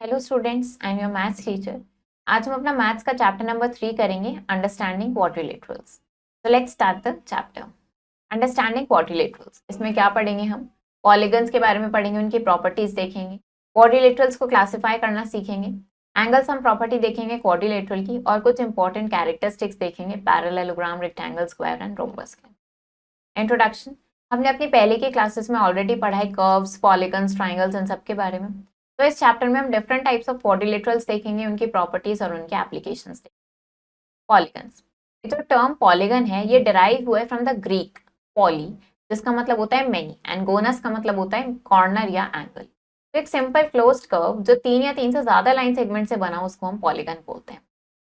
Hello students, I am your maths teacher. आज हम अपना मैथ्स का चैप्टर नंबर 3 करेंगे, अंडरस्टैंडिंग क्वाड्रिलेटरल्स। तो let's start the chapter. Understanding quadrilaterals, इसमें क्या पढ़ेंगे हम? पॉलीगन्स के बारे में पढ़ेंगे, उनकी प्रॉपर्टीज देखेंगे, क्वाड्रिलेटरल्स को क्लासिफाई करना सीखेंगे, एंगल सम प्रॉपर्टी देखेंगे क्वाड्रिलेटरल की, और कुछ इंपॉर्टेंट कैरेक्टरिस्टिक्स देखेंगे parallelogram, rectangle, square and rhombus के। इंट्रोडक्शन। हमने अपनी पहले की क्लासेस में ऑलरेडी पढ़ा है कर्व्स, पॉलीगन्स, ट्राइंगल्स, इन सब के बारे में। तो इस चैप्टर में हम डिफरेंट टाइप्स ऑफ क्वाड्रिलेटरल्स देखेंगे, उनकी प्रॉपर्टीज और उनके एप्लीकेशंस देखेंगे। पॉलीगन्स, जो टर्म पॉलीगन है ये डिराइव हुआ है फ्रॉम द ग्रीक पॉली, जिसका मतलब होता है मेनी, एंड गोनस का मतलब होता है कॉर्नर या एंगल। तो एक सिंपल क्लोज्ड कर्व जो 3 या 3 से ज्यादा लाइन सेगमेंट से बना, उसको हम पॉलीगन बोलते हैं।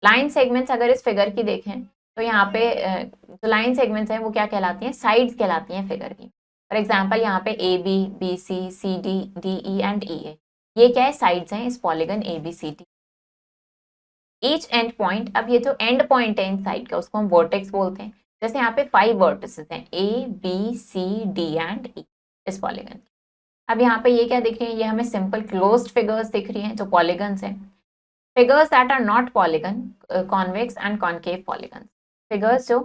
लाइन सेगमेंट्स अगर इस फिगर की देखें तो यहाँ पे जो लाइन सेगमेंट्स हैं वो क्या कहलाती हैं? साइड्स कहलाती हैं फिगर की। फॉर एग्जांपल यहाँ पे A B, B C, C D, D E and E है, ये क्या है? साइड्स हैं इस polygon A B C D. Each end point, अब ये जो एंड पॉइंट है इन साइड का उसको हम वर्टेक्स बोलते हैं। जैसे यहाँ पे 5 वर्टिसेस हैं, A B C D and E is polygon. अब यहाँ पे ये क्या दिख रही है? ये हमें सिंपल क्लोज्ड फिगर्स दिख रही हैं जो पॉलीगन्स हैं। Figures that are not polygon, convex and concave polygon. Figures जो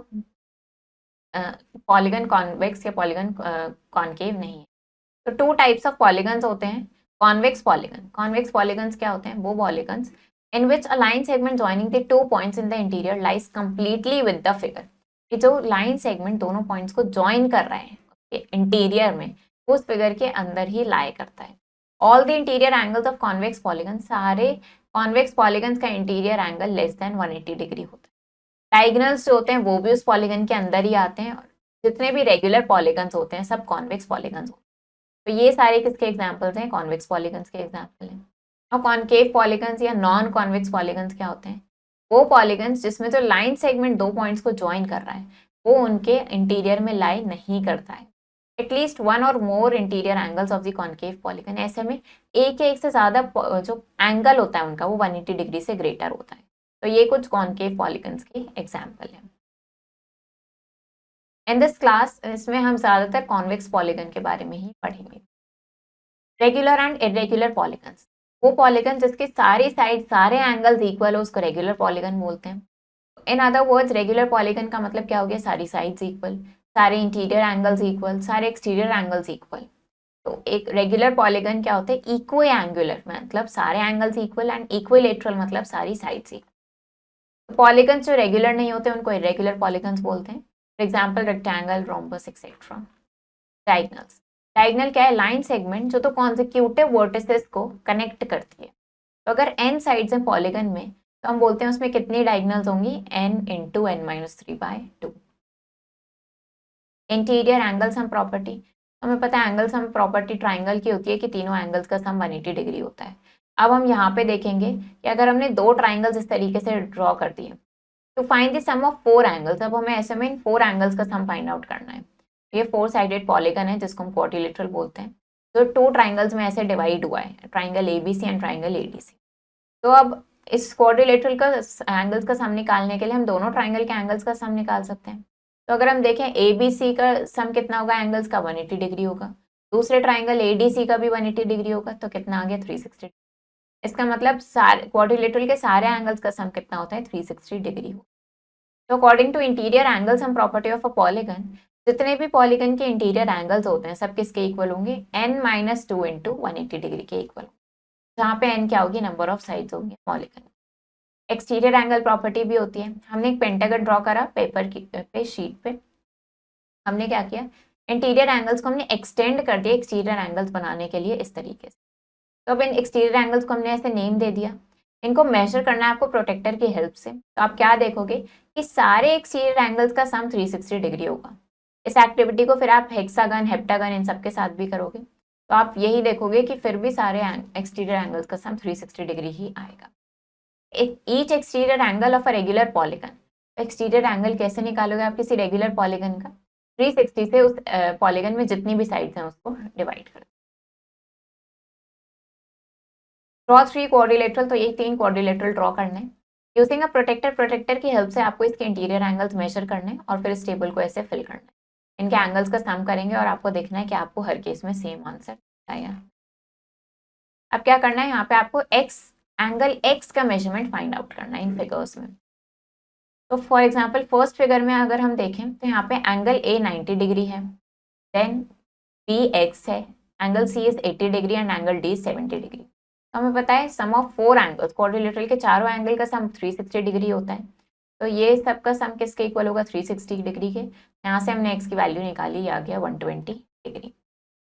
पॉलीगन कॉन्वेक्स या पॉलीगन कॉन्केव नहीं है। तो 2 टाइप्स ऑफ पॉलीगन्स होते हैं। कॉन्वेक्स पॉलीगन, कॉन्वेक्स पॉलीगन्स क्या होते हैं? वो polygons in which a line segment joining the 2 points in the interior lies completely with the figure. कि जो लाइन सेगमेंट दोनों पॉइंट्स को ज्वाइन कर रहे हैं इंटीरियर में, उस फिगर के अंदर ही लाई करता है। All the interior angles of convex polygon, सारे कॉन्वेक्स पॉलीगन्स का interior angle less than 180 degree होता है। डायगोनल्स जो होते हैं वो भी उस पॉलीगन के अंदर ही आते हैं, और जितने भी रेगुलर पॉलीगन्स होते हैं सब कॉन्वेक्स पॉलीगन्स होते हैं। तो ये सारे किसके एग्जांपल्स हैं? कॉन्वेक्स पॉलीगन्स के एग्जांपल हैं। और कॉन्केव पॉलीगन्स या नॉन कॉन्वेक्स पॉलीगन्स क्या होते हैं? वो पॉलीगन्स जिसमें जो लाइन सेगमेंट 2 पॉइंट्स को ज्वाइन कर रहा है वो उनके इंटीरियर में लाई नहीं करता है। एटलीस्ट 1 और more interior angles of the concave polygon, ऐसे में एक या एक से ज्यादा जो एंगल होता है उनका वो 180 डिग्री से ग्रेटर होता है। तो ये कुछ कॉन्केव पॉलीगन्स के एग्जाम्पल हैं। इन दिस क्लास इसमें हम ज्यादातर कॉन्वेक्स पॉलीगन के बारे में ही पढ़ेंगे। रेगुलर एंड इरेगुलर पॉलीगन्स, वो पॉलीगन जिसके सारी साइड सारे एंगल्स इक्वल हो उसको रेगुलर पॉलीगन बोलते हैं। In other words, regular polygon का मतलब क्या हो गया? सारी साइड्स इक्वल, सारे इंटीरियर एंगल्स इक्वल, सारे एक्सटीरियर एंगल्स इक्वल। तो एक रेगुलर पॉलीगन क्या होता है? इक्वो एंगुलर मतलब सारे एंगल्स इक्वल, एंड इक्विलेटरल मतलब सारी साइड्स इक्वल। पॉलीगन्स जो रेगुलर नहीं होते उनको इरेगुलर पॉलीगन्स बोलते हैं। For example rectangle, rhombus etcetera. Diagonals, diagonal क्या है? लाइन सेगमेंट जो तो कॉन्जिक्यूटिव वर्टिसेस को कनेक्ट करती है। तो अगर n साइड्स हैं पॉलीगन में तो हम बोलते हैं उसमें कितनी डायगनल्स होंगी? n into n minus 3/2। Interior angle sum property, हमें पता है एंगल सम प्रॉपर्टी ट्राइंगल की होती है कि तीनों एंगल्स का सम 180 डिग्री होता है। अब हम यहाँ पे देखेंगे कि अगर हमने 2 ट्राइंगल्स इस तरीके से ड्रॉ कर दिए, to find the sum of 4 angles, अब हमें ऐसे में इन 4 एंगल्स का सम फाइंड आउट करना है। ये 4 साइडेड पॉलीगन है जिसको हम क्वाड्रिलेटरल बोलते हैं। तो 2 ट्राइंगल्स में ऐसे डिवाइड हुआ है, triangle ABC and triangle ADC. तो अब इस क्वाड्रिलेटरल का एंगल्स का सम निकालने के लिए हम दोनों ट्राइंगल के एंगल्स का सम निकाल सकते हैं। तो अगर हम देखें एबीसी का सम कितना होगा? एंगल्स का 180 डिग्री होगा। दूसरे ट्राइंगल एडीसी का भी 180 डिग्री होगा, तो कितना आ गया? 360। इसका मतलब सारे क्वाड्रिलेटरल के सारे एंगल्स का सम कितना होता है? 360 डिग्री हो। तो according to interior angle sum property of a polygon, जितने भी पॉलीगन के इंटीरियर एंगल्स होते हैं सब किसके इक्वल होंगे? n-2 इंटू 180 डिग्री के इक्वल, जहाँ पे n क्या होगी? नंबर ऑफ साइड्स होंगे पॉलीगन। एक्सटीरियर एंगल प्रॉपर्टी भी होती है। हमने एक पेंटागन ड्रॉ करा पेपर की पे शीट पे, हमने क्या किया? इंटीरियर एंगल्स को हमने एक्सटेंड कर दिया एक्सटीरियर एंगल्स बनाने के लिए इस तरीके से। तो अब इन एक्सटीरियर एंगल्स को हमने ऐसे नेम दे दिया। इनको मेजर करना है आपको प्रोटेक्टर की हेल्प से। तो आप क्या देखोगे कि सारे एक्सटीरियर एंगल्स का सम 360 डिग्री होगा। इस एक्टिविटी को फिर आप हेक्सागन, हेप्टागन इन सब के साथ भी करोगे तो आप यही देखोगे कि फिर भी सारे एक्सटीरियर एंगल्स का सम 360 डिग्री ही आएगा। Each exterior angle of a regular polygon, exterior angle कैसे निकालोगे आप किसी रेगुलर पॉलीगन का? 360 से उस पॉलीगन में जितनी भी साइड्स हैं उसको डिवाइड कर। ड्रॉ 3 क्वाड्रिलेटरल, तो ये 3 क्वाड्रिलेटरल ड्रॉ करने हैं यूजिंग अ प्रोटेक्टर। प्रोटेक्टर की हेल्प से आपको इसके इंटीरियर एंगल्स मेजर करने हैं और फिर इस टेबल को ऐसे फिल करना है। इनके एंगल्स का सम करेंगे और आपको देखना है कि आपको हर केस में सेम आंसर आया। अब क्या करना है, यहाँ पे आपको एंगल एक्स का मेजरमेंट फाइंड आउट करना है इन फिगर्स में। तो फॉर एग्जाम्पल फर्स्ट फिगर में अगर हम देखें तो यहाँ पे एंगल ए 90 डिग्री है, देन बी एक्स है, angle C is 80 degree and angle D 70 degree. तो हमें पता है सम ऑफ 4 एंगल्स, क्वाड्रिलेटरल के चारों एंगल का सम 360 डिग्री होता है। तो ये सबका सम किसके इक्वल होगा, 360 डिग्री के। यहाँ से हमने एक्स की वैल्यू निकाली, ये आ गया 120 डिग्री।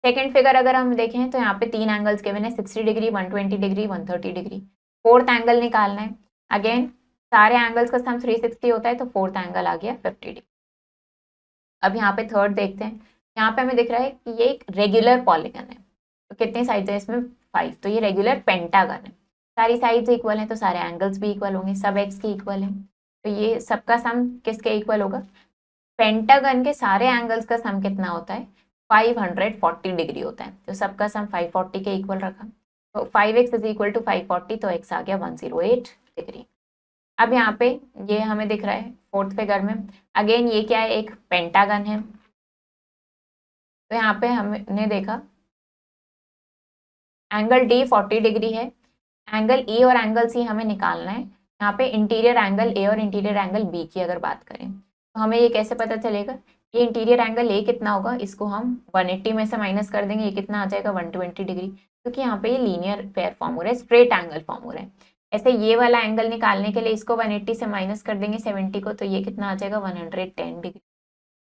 सेकेंड फिगर अगर हम देखें तो यहाँ पे 3 एंगल्स गिवन है, 60 degree, 120 degree, 130 degree. Fourth angle निकालना है। अगेन सारे एंगल्स का सम 360 होता है, तो फोर्थ एंगल आ गया 50 डिग्री। अब यहाँ पे थर्ड देखते हैं। यहाँ पे हमें दिख रहा है कि ये एक रेगुलर पॉलीगन है। तो कितने साइड्स है इसमें, 5। तो ये रेगुलर पेंटागन है, सारी साइड्स इक्वल हैं तो सारे एंगल्स भी इक्वल होंगे, सब एक्स के इक्वल हैं। तो ये सबका सम किसके इक्वल होगा, पेंटागन के सारे एंगल्स का सम कितना होता है, 540 डिग्री होता है। तो सबका सम 540 के इक्वल रखा। तो 5x इज इक्वल टू 540, तो x आ गया 108 डिग्री। अब यहाँ पे ये हमें दिख रहा है फोर्थ फिगर में। अगेन ये क्या है, एक पेंटागन है। तो यहाँ पे हमने देखा एंगल डी 40 डिग्री है, एंगल ई और एंगल सी हमें निकालना है। यहाँ पे इंटीरियर एंगल ए और इंटीरियर एंगल बी की अगर बात करें तो हमें ये कैसे पता चलेगा, ये इंटीरियर एंगल ए कितना होगा, इसको हम 180 में से माइनस कर देंगे, ये कितना आ जाएगा 120 डिग्री, क्योंकि यहाँ पे ये लीनियर पेयर फॉर्म हो रहा है, स्ट्रेट एंगल फॉर्म हो रहा है। ऐसे ये वाला एंगल निकालने के लिए इसको 180 से माइनस कर देंगे 70 को, तो ये कितना आ जाएगा 110 डिग्री।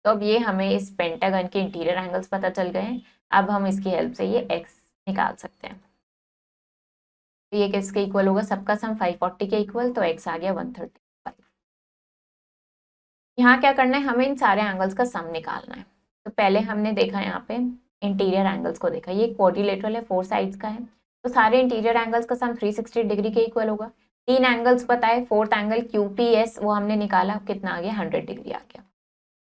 तो अब ये हमें इस पेंटागन के इंटीरियर एंगल्स पता चल गए हैं। अब हम इसकी हेल्प से ये एक्स निकाल सकते हैं। तो ये किसके इक्वल होगा, सबका सम 540 के इक्वल, तो एक्स आ गया 135। यहाँ क्या करना है, हमें इन सारे एंगल्स का सम निकालना है। तो पहले हमने देखा यहाँ पे इंटीरियर एंगल्स को देखा, ये क्वाड्रिलेटरल है, 4 साइड्स का है, तो सारे इंटीरियर एंगल्स का सम 360 डिग्री के इक्वल होगा। 3 एंगल्स पता है, फोर्थ एंगल क्यूपीएस वो हमने निकाला, कितना आ गया 100 डिग्री आ गया।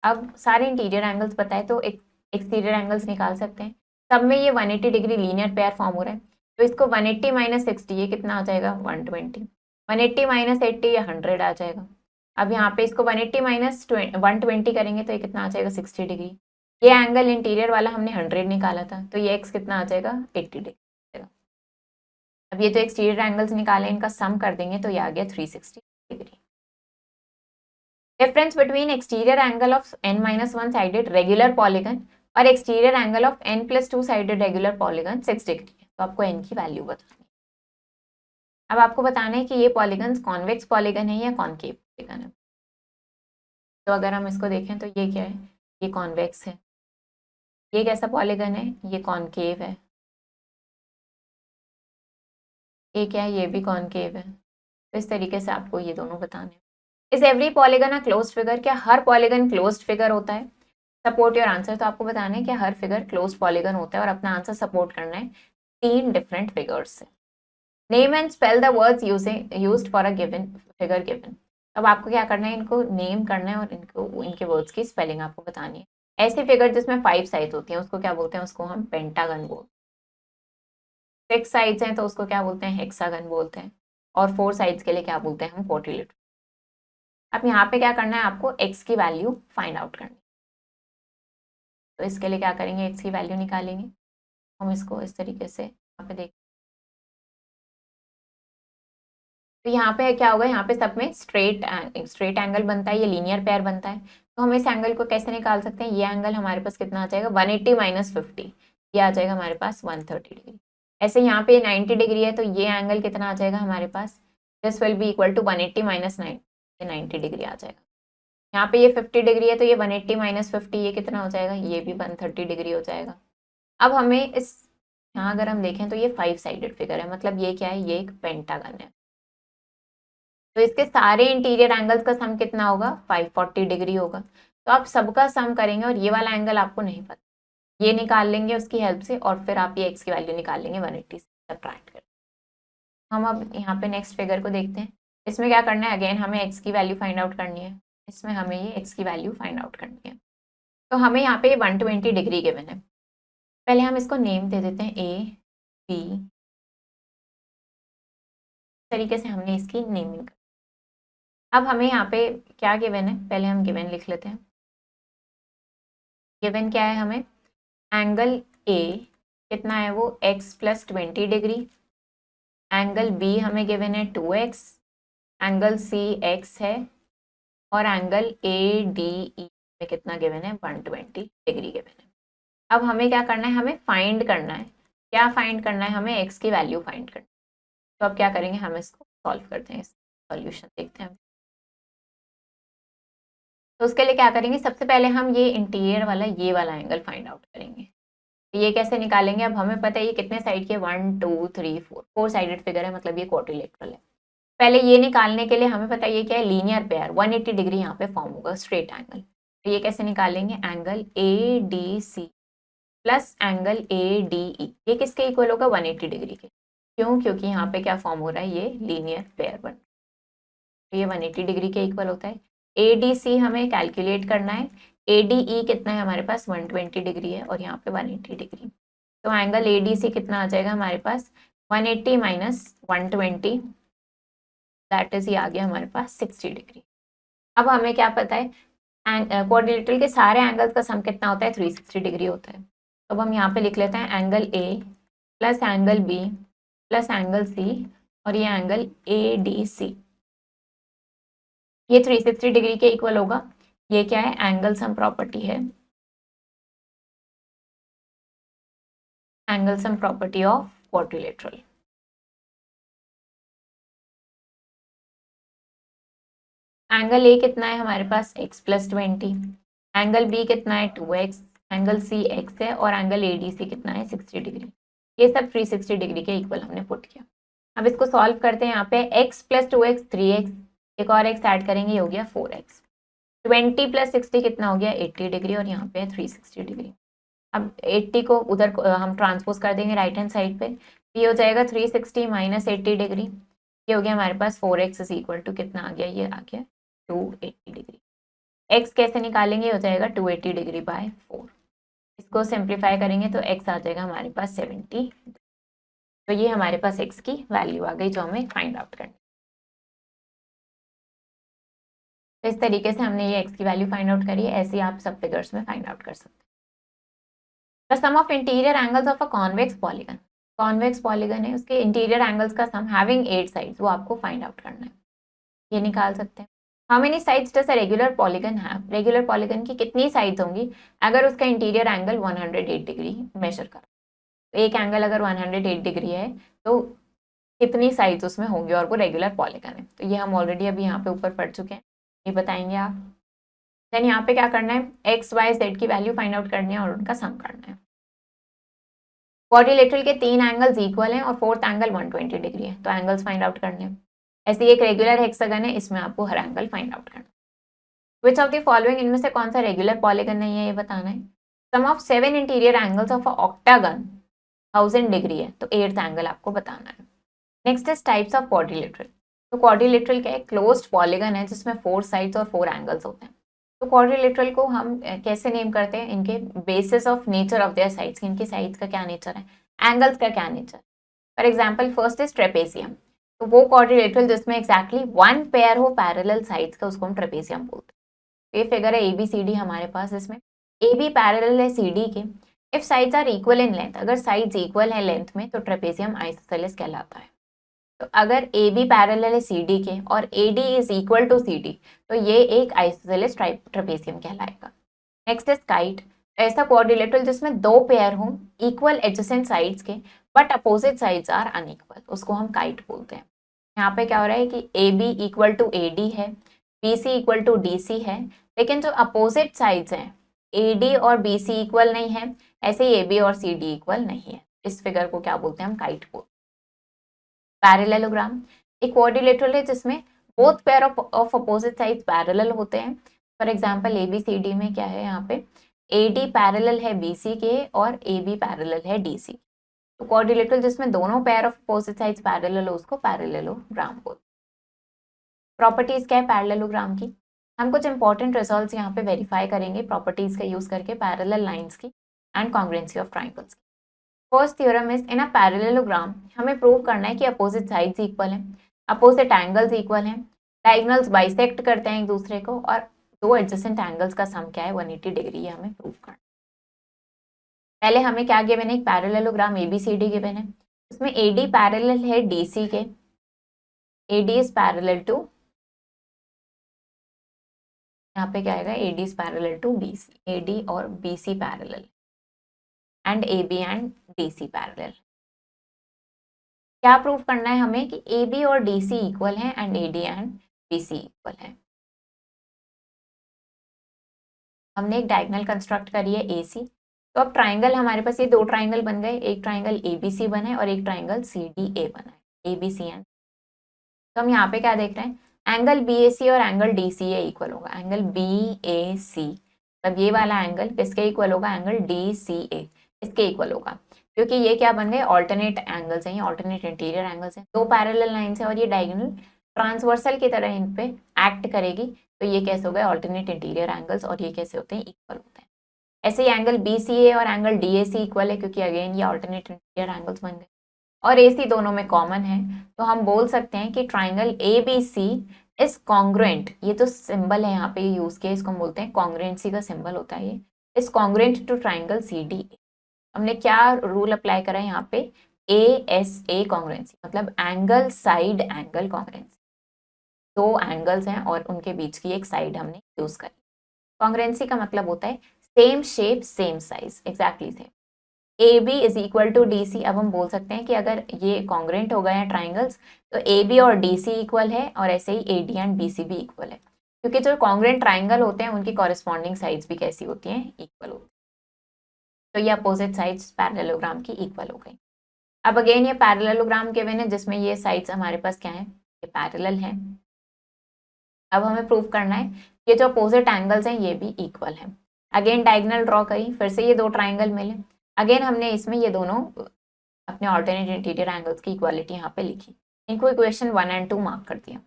अब सारे इंटीरियर एंगल्स पता है तो एक्सटीरियर एंगल्स निकाल सकते हैं। सब में ये 180 डिग्री लीनियर पेयर फॉर्म हो रहा है, तो इसको 180 माइनस 60 ये कितना आ जाएगा 120, 180 माइनस 80 ये 100 आ जाएगा। अब यहाँ पे इसको 180 माइनस 120 करेंगे तो ये कितना आ जाएगा 60 डिग्री। ये एंगल इंटीरियर वाला हमने 100 निकाला था, तो ये एक्स कितना आ जाएगा 80 डिग्री। अब ये जो एक्सटीरियर एंगल्स निकाले इनका सम कर देंगे तो ये आ गया 360 degree. Difference between exterior angle of n-1 sided regular polygon और exterior angle of n+2 sided regular polygon 6 degree है। तो आपको n की वैल्यू बतानी है। अब आपको बताना है कि ये पॉलीगन कॉन्वेक्स पॉलीगन है या कॉनकेव पॉलीगन है। तो अगर हम इसको देखें तो ये क्या है, ये कॉन्वेक्स है। ये कैसा पॉलीगन है, ये कॉनकेव है। ये क्या है, ये भी कॉनकेव है। तो इस तरीके से आपको ये दोनों बताने हैं। Is every polygon a closed figure, क्या हर पॉलीगन क्लोज्ड फिगर होता है। सपोर्ट योर आंसर, तो आपको बताना है कि हर फिगर क्लोज्ड पॉलीगन होता है और अपना आंसर सपोर्ट करना है 3 डिफरेंट फिगर्स से। Name and spell the words used for a given figure given. अब आपको क्या करना है, इनको नेम करना है और इनके वर्ड्स की स्पेलिंग आपको बतानी है। ऐसी फिगर जिसमें 5 साइड्स होती हैं उसको क्या बोलते हैं, उसको हम पेंटागन बोलते हैं। 6 साइड्स हैं तो उसको क्या बोलते हैं, हेक्सागन बोलते हैं। और 4 साइड्स के लिए क्या बोलते हैं हम, क्वाड्रिलेटरल। अब यहाँ पे क्या करना है, आपको x की वैल्यू फाइंड आउट करनी है। तो इसके लिए क्या करेंगे, x की वैल्यू निकालेंगे। हम इसको इस तरीके से यहाँ पे देख, तो यहाँ पे क्या होगा, यहाँ पे सब में स्ट्रेट एंगल बनता है, ये लीनियर पेयर बनता है। तो हम इस एंगल को कैसे निकाल सकते हैं, ये एंगल हमारे पास कितना आ जाएगा 180 माइनस 50, ये आ जाएगा हमारे पास 130 डिग्री। ऐसे यहाँ पे 90 डिग्री है तो ये एंगल कितना आ जाएगा हमारे पास, this will be equal to 180 minus 90 degree आ जाएगा। यहाँ पे ये 50 डिग्री है तो ये 180 माइनस 50 ये कितना हो जाएगा, ये भी 130 डिग्री हो जाएगा। अब हमें इस यहाँ अगर हम देखें तो ये 5 साइडेड फिगर है, मतलब ये क्या है, ये एक पेंटागन है। तो इसके सारे इंटीरियर एंगल्स का सम कितना होगा 540 डिग्री होगा। तो आप सबका सम करेंगे और ये वाला एंगल आपको नहीं पता, ये निकाल लेंगे उसकी हेल्प से और फिर आप ये एक्स की वैल्यू निकाल लेंगे 180 से सब्ट्रैक्ट कर। हम अब यहाँ पे नेक्स्ट फिगर को देखते हैं। इसमें क्या करना है, अगेन हमें एक्स की वैल्यू फाइंड आउट करनी है। इसमें हमें ये एक्स की वैल्यू फाइंड आउट करनी है। तो हमें यहाँ पे 120 डिग्री गिवन है। पहले हम इसको नेम दे देते हैं ए बी, तरीके से हमने इसकी नेमिंग। अब हमें यहाँ पे क्या गिवन है, पहले हम गिवन लिख लेते हैं। गिवन क्या है हमें, एंगल ए कितना है वो x + 20 डिग्री एंगल बी हमें गिवन है 2x, एंगल सी x है और एंगल ए डी ई में कितना गिवन है 120 डिग्री गिवन है। अब हमें क्या करना है, हमें फाइंड करना है। क्या फाइंड करना है, हमें x की वैल्यू फाइंड करनी है। तो अब क्या करेंगे, हम इसको सॉल्व करते हैं, सॉल्यूशन देखते हैं। तो उसके लिए क्या करेंगे, सबसे पहले हम ये इंटीरियर वाला ये वाला एंगल फाइंड आउट करेंगे। ये कैसे निकालेंगे, अब हमें पता है ये कितने साइड के 1 2 3 4 साइडेड फिगर है, मतलब ये क्वाड्रिलेटरल है। पहले ये निकालने के लिए हमें पता है ये क्या है, लीनियर पेयर 180 डिग्री यहाँ पे फॉर्म होगा, स्ट्रेट एंगल। तो ये कैसे निकालेंगे, angle A D C plus angle A D E, ये किसके इक्वल होगा 180 डिग्री के। क्यों, क्योंकि यहाँ पे क्या फॉर्म हो रहा है, ये लीनियर पेयर बन, तो ये 180 डिग्री के इक्वल होता है। ए डी सी हमें कैलकुलेट करना है, ए डी ई कितना है हमारे पास 120 डिग्री है और यहाँ पे 180 डिग्री। तो एंगल ए डी सी कितना आ जाएगा हमारे पास 180 माइनस 120, दैट इज ये आ गया हमारे पास 60 डिग्री। अब हमें क्या पता है, क्वाड्रिलेटरल के सारे एंगल्स का सम कितना होता है 360 डिग्री होता है। तो अब हम यहाँ पे लिख लेते हैं angle A plus angle B plus angle C और ये एंगल ए डी सी, ये 360 डिग्री के इक्वल होगा। ये क्या है, एंगल सम प्रॉपर्टी है, angle sum property of quadrilateral. Angle A कितना है हमारे पास x प्लस 20, एंगल बी कितना है 2x, एंगल सी x है और एंगल ए डी सी कितना है 60 डिग्री। ये सब 360 डिग्री के इक्वल हमने पुट किया। अब इसको सॉल्व करते हैं। यहाँ पे x प्लस 2x 3x, एक और x ऐड करेंगे, ये हो गया 4x। 20 प्लस 60 कितना हो गया 80 डिग्री और यहाँ पे 360 डिग्री। अब 80 को उधर हम ट्रांसपोज कर देंगे राइट हैंड साइड पे, ये हो जाएगा 360 माइनस 80 डिग्री, ये हो गया हमारे पास 4x इज इक्वल टू कितना आ गया, ये आ गया 280 डिग्री। x कैसे निकालेंगे, हो जाएगा 280 डिग्री बाय 4। इसको सिंप्लीफाई करेंगे तो x आ जाएगा हमारे पास 70। तो ये हमारे पास x की वैल्यू आ गई जो हमें फाइंड आउट करनी। तो इस तरीके से हमने ये x की वैल्यू फाइंड आउट करी है, ऐसे ही आप सब फिगर्स में फाइंड आउट कर सकते हैं। The sum of interior angles of a convex polygon, convex polygon है, उसके इंटीरियर एंगल्स का सम हैविंग 8 साइड्स, वो आपको फाइंड आउट करना है। ये निकाल सकते हैं। How many sides does a regular polygon have, regular polygon की कितनी साइड्स होंगी अगर उसका इंटीरियर एंगल 108 डिग्री मेजर कर। तो एक एंगल अगर 108 डिग्री है तो कितनी साइड्स उसमें होंगी और वो रेगुलर पॉलीगन है। तो ये हम ऑलरेडी अभी यहाँ पे ऊपर पढ़ चुके हैं, ये बताएंगे आप। देन यहाँ पे क्या करना है, एक्स वाई जेड की वैल्यू फाइंड आउट करनी है और उनका सम करना है। क्वाड्रिलेटरल के 3 एंगल्स इक्वल हैं और फोर्थ एंगल 120 डिग्री है, तो एंगल्स फाइंड आउट करने हैं। ऐसे एक रेगुलर हेक्सागन है, इसमें आपको हर एंगल फाइंड आउट करना है। विच ऑफ द फॉलोइंग, इनमें से कौन सा रेगुलर पॉलीगन नहीं है ये बताना है। Sum of 7 interior angles of octagon 1000 degree है, तो 8th एंगल आपको बताना है। Next is types of quadrilateral. तो क्वाड्रिलेटरल क्या है, क्लोज्ड पॉलीगन है जिसमें 4 साइड्स और 4 एंगल्स होते हैं। तो क्वाड्रिलेटरल को हम कैसे नेम करते हैं, इनके basis of nature of their sides, इनकी साइड्स का क्या नेचर है, एंगल्स का क्या nature. For example first is trapezium, तो वो क्वाड्रिलेटरल जिसमें एक्जैक्टली 1 पेयर हो पैरेलल साइड्स का, उसको हम ट्रेपेजियम बोलते हैं। ये फिगर है ABCD हमारे पास, इसमें AB पैरेलल है CD के। If sides are equal in length, अगर साइड्स इक्वल है लेंथ में तो ट्रेपेजियम आइसोसेलेस कहलाता है। तो अगर AB पैरेलल है CD के और AD is equal to CD, तो ये एक आइसोसेलेस ट्रेपेजियम कहलाएगा। नेक्स्ट इज काइट, ऐसा क्वाड्रिलेटरल जिसमें 2 पेयर हों इक्वल एडजेसेंट साइड्स के but opposite sides are unequal, उसको हम काइट बोलते हैं। यहाँ पे क्या हो रहा है कि AB इक्वल टू AD है, BC इक्वल टू DC है, लेकिन जो अपोजिट साइड्स हैं AD और BC इक्वल नहीं है, ऐसे ही AB और CD इक्वल नहीं है। इस फिगर को क्या बोलते हैं, हम काइट बोलते हैं। पैरेललोग्राम, एक क्वाड्रिलेटरल है जिसमें both pair of opposite sides parallel होते हैं। फॉर एग्जांपल ABCD में क्या है, यहाँ पे AD पैरेलल है BC के और AB पैरेलल है DC। तो क्वाड्रिलेटरल जिसमें दोनों pair of opposite sides parallel हो उसको पैरेललोग्राम बोलते हैं। प्रॉपर्टीज क्या है पैरेललोग्राम की, हम कुछ इंपॉर्टेंट रिजल्ट्स यहाँ पे वेरीफाई करेंगे प्रॉपर्टीज का यूज करके पैरेलल लाइंस की एंड कॉन्ग्रुएंसी ऑफ ट्राइंगल्स की। First theorem is in a parallelogram हमें प्रूव करना है कि अपोजिट साइड्स इक्वल हैं, अपोजिट एंगल्स इक्वल हैं, डायगोनल्स बाइसेक्ट करते हैं एक दूसरे को और 2 एडजेसेंट एंगल्स का सम क्या है 180 डिग्री, ये हमें प्रूव करना है। पहले हमें क्या गिवन है, एक पैरेललोग्राम ABCD गिवन है उसमें AD पैरेलल है DC के, AD इज पैरेलल टू, यहाँ पे क्या आएगा, AD is parallel to BC, AD और BC parallel and AB and DC parallel. क्या प्रूव करना है हमें कि AB और DC इक्वल है and AD and BC equal है। हमने एक डायगोनल कंस्ट्रक्ट करी है AC, तो अब ट्राइंगल हमारे पास ये दो ट्राइंगल बन गए, एक ट्राइंगल ABC बना है और एक ट्राइंगल CDA बना है, ABC एंड। तो हम यहाँ पे क्या देख रहे हैं, एंगल BAC और एंगल DCA इक्वल होगा। एंगल BAC मतलब ये वाला एंगल किसके इक्वल होगा, एंगल DCA इसके इक्वल होगा, क्योंकि ये क्या बन गए, ऑल्टरनेट एंगल्स हैं, ये ऑल्टरनेट इंटीरियर एंगल्स हैं, दो पैरेलल लाइंस है और ये डायगोनल ट्रांसवर्सल की तरह इन पे एक्ट करेगी, तो ये कैसे हो गए, ऑल्टरनेट इंटीरियर एंगल्स, और ये कैसे होते हैं, इक्वल होते हैं। ऐसे ही एंगल BCA और एंगल DAC इक्वल है, क्योंकि अगेन ये ऑल्टरनेट इंटीरियर एंगल्स बन गए और AC दोनों में कॉमन है, तो हम बोल सकते हैं कि ट्राइंगल ABC इज कॉन्ग्रुएंट। ये जो सिंबल है यहाँ पे यूज किया, इसको हम बोलते हैं कॉन्ग्रुएंसी का सिंबल होता है, ये is congruent to triangle CDA। हमने क्या रूल अप्लाई करा है यहाँ पे, ASA कॉन्ग्रुएंसी, मतलब एंगल साइड एंगल कॉन्ग्रुएंसी। दो एंगल्स हैं और उनके बीच की एक साइड हमने यूज करी। कॉन्ग्रुएंसी का मतलब होता है same shape same size, exactly same. AB is equal to DC, अब हम बोल सकते हैं कि अगर ये कॉन्ग्रुएंट हो गए हैं ट्राइंगल्स, तो AB और DC इक्वल है और ऐसे ही AD एंड BC भी इक्वल है, क्योंकि जो कॉन्ग्रुएंट ट्राइंगल होते हैं उनकी कॉरेस्पॉन्डिंग साइड्स भी कैसी होती हैं, इक्वल होती है। तो ये अपोजिट साइड्स पैरेललोग्राम की इक्वल हो गई। अब अगेन ये पैरेललोग्राम गिवन है जिसमें ये साइड्स हमारे पास क्या है, ये पैरेलल है। अब हमें प्रूव करना है ये जो अपोजिट एंगल्स हैं ये भी इक्वल है। अगेन डायगोनल ड्रॉ करी, फिर से ये दो ट्राइंगल मिले, अगेन हमने इसमें ये दोनों अपने ऑल्टरनेट इंटीरियर एंगल्स की इक्वालिटी यहाँ पे लिखी, इनको इक्वेशन 1 और 2 मार्क कर दिया।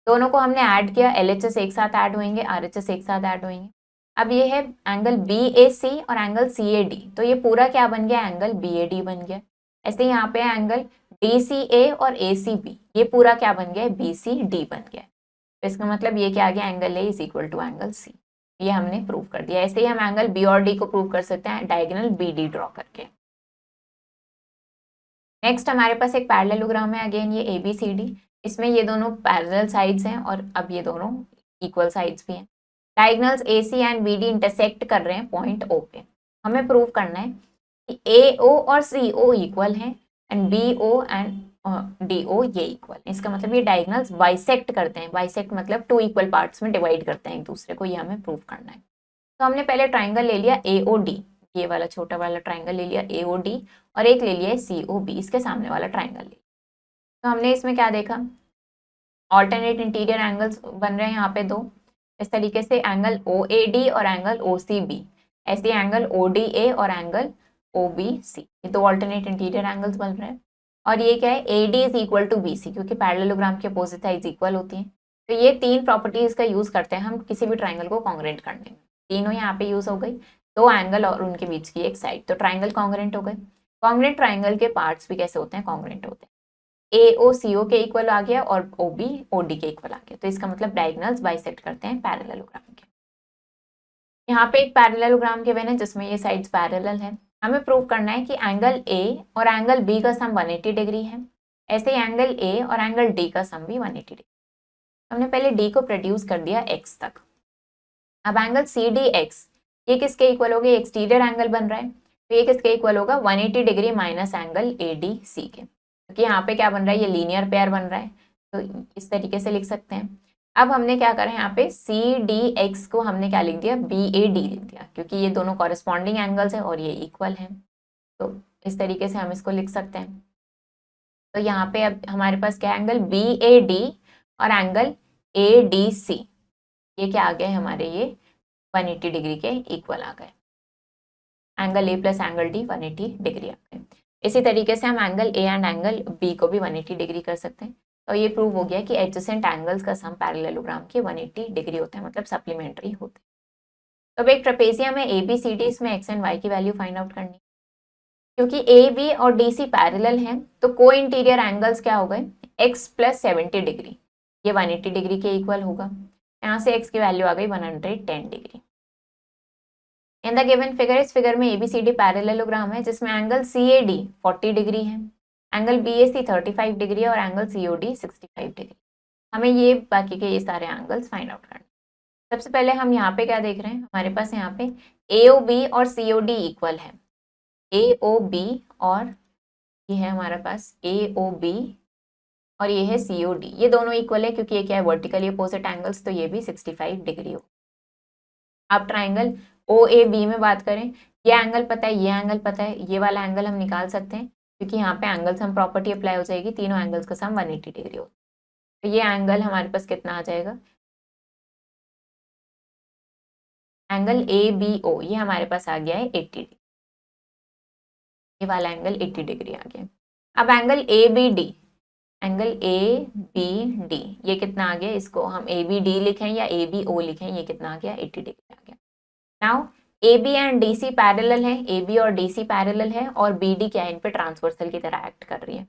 दोनों को हमने ऐड किया, LHS एक साथ ऐड होंगे, RHS एक साथ ऐड होंगे। अब ये है एंगल BAC और एंगल CAD, तो ये पूरा क्या बन गया, एंगल BAD बन गया। ऐसे यहाँ पे एंगल DCA और ACB, ये पूरा क्या बन गया, BCD बन गया। तो इसका मतलब ये क्या आ गया, angle A is equal to angle C, ये हमने प्रूव कर दिया। ऐसे ही हम एंगल B और D को प्रूव कर सकते हैं डायगोनल BD ड्रॉ करके। नेक्स्ट हमारे पास एक पैरेललोग्राम है, अगेन ये ABCD, इसमें ये दोनों पैरेलल साइड्स हैं और अब ये दोनों इक्वल साइड्स भी हैं। Diagonals AC and BD intersect कर रहे हैं पॉइंट O पे। हमें प्रूव करना है कि AO और CO इक्वल हैं एंड BO एंड DO ये इक्वल। इसका मतलब ये डायगोनल्स बाइसेक्ट करते हैं, बाइसेक्ट मतलब टू इक्वल पार्ट्स में डिवाइड करते हैं एक दूसरे को, ये हमें प्रूव करना है। तो हमने पहले ट्राइंगल ले लिया AOD, ये वाला छोटा वाला ट्राइंगल ले लिया AOD और एक ले लिया COB, इसके सामने वाला ट्राइंगल ले। तो हमने इसमें क्या देखा, ऑल्टरनेट इंटीरियर एंगल्स बन रहे हैं यहाँ पे दो, इस तरीके से एंगल OAD और एंगल OCB, ऐसे एंगल ODA और एंगल OBC, ये दो ऑल्टरनेट इंटीरियर एंगल्स बन रहे हैं। और ये क्या है, AD is equal to BC, क्योंकि पैरेललोग्राम की अपोजिट साइड्स इक्वल होती हैं। तो ये तीन प्रॉपर्टीज का यूज करते हैं हम किसी भी ट्राइंगल को कॉन्ग्रुएंट करने में। तीनों यहाँ पे यूज हो गई, दो एंगल और उनके बीच की एक साइड, तो ट्राइंगल कॉन्ग्रुएंट हो गए। कॉन्ग्रुएंट ट्राइंगल के पार्ट्स भी कैसे होते हैं, कॉन्ग्रुएंट होते हैं। AO CO के इक्वल आ गया और OB OD के इक्वल आ गया, तो इसका मतलब डायगोनल्स बाइसेक्ट करते हैं पैरेललोग्राम के। यहाँ पे एक पैरेललोग्राम गिवन है जिसमें ये साइड्स पैरेलल है। हमें प्रूव करना है कि एंगल A और एंगल B का सम 180 डिग्री है, ऐसे ही एंगल A और एंगल D का सम भी 180 डिग्री। हमने पहले D को प्रोड्यूस कर दिया x तक। अब एंगल CDX ये किसके इक्वल हो गया, एक्सटीरियर एंगल बन रहा है, तो ये किसके इक्वल होगा, 180 डिग्री माइनस एंगल ADC के, क्योंकि यहाँ पे क्या बन रहा है, ये लीनियर पेयर बन रहा है, तो इस तरीके से लिख सकते हैं। अब हमने क्या करा है, यहाँ पे CDX को हमने क्या लिख दिया, BAD लिख दिया, क्योंकि ये दोनों कॉरेस्पॉन्डिंग एंगल्स हैं और ये इक्वल हैं, तो इस तरीके से हम इसको लिख सकते हैं। तो यहाँ पे अब हमारे पास क्या एंगल BAD और एंगल ADC ये क्या आ गए हमारे, ये 180 डिग्री के इक्वल आ गए। Angle A plus angle D 180 degree आ गए। इसी तरीके से हम angle A and angle B को भी 180 डिग्री कर सकते हैं। तो ये प्रूव हो गया कि एडजेसेंट एंगल्स का सम पैरेललोग्राम के 180 डिग्री होता है, मतलब सप्लीमेंट्री होते हैं। तो अब एक ट्रेपेजियम है ABCD, इसमें x एंड y की वैल्यू फाइंड आउट करनी, क्योंकि AB और DC पैरेलल हैं तो को इंटीरियर एंगल्स क्या हो गए, x प्लस 70 डिग्री, ये 180 डिग्री के इक्वल होगा। यहाँ से x की वैल्यू आ गई 110 degree. In the given figure, इस फिगर में ABCD पैरेललोग्राम है जिसमें एंगल CAD 40 डिग्री है, एंगल BAC 35 डिग्री और एंगल COD 65 डिग्री। हमें ये बाकी के ये सारे एंगल्स फाइंड आउट करने। सबसे पहले हम यहाँ पे क्या देख रहे हैं, हमारे पास यहाँ पे AOB और COD इक्वल है। AOB और ये है हमारे पास AOB और ये है COD, ये दोनों इक्वल है क्योंकि ये क्या है, वर्टिकली अपोजिट एंगल्स, तो ये भी 65 डिग्री हो। आप ट्राइंगल OAB में बात करें, ये एंगल पता है, ये एंगल पता है, ये वाला एंगल हम निकाल सकते हैं क्योंकि यहाँ पे एंगल सम प्रॉपर्टी अप्लाई हो जाएगी, तीनों एंगल्स का सम 180 डिग्री हो। तो ये एंगल हमारे पास कितना आ जाएगा, एंगल ABO, ये हमारे पास आ गया है 80 डिग्री, ये वाला एंगल 80 डिग्री आ गया। अब एंगल ABD, एंगल ABD ये कितना आ गया, इसको हम ABD लिखें या ABO लिखें, ये कितना आ गया, 80 डिग्री आ गया। Now AB and DC parallel है, AB और DC पैरेलल है और BD क्या है, इन पे ट्रांसवर्सल की तरह एक्ट कर रही है।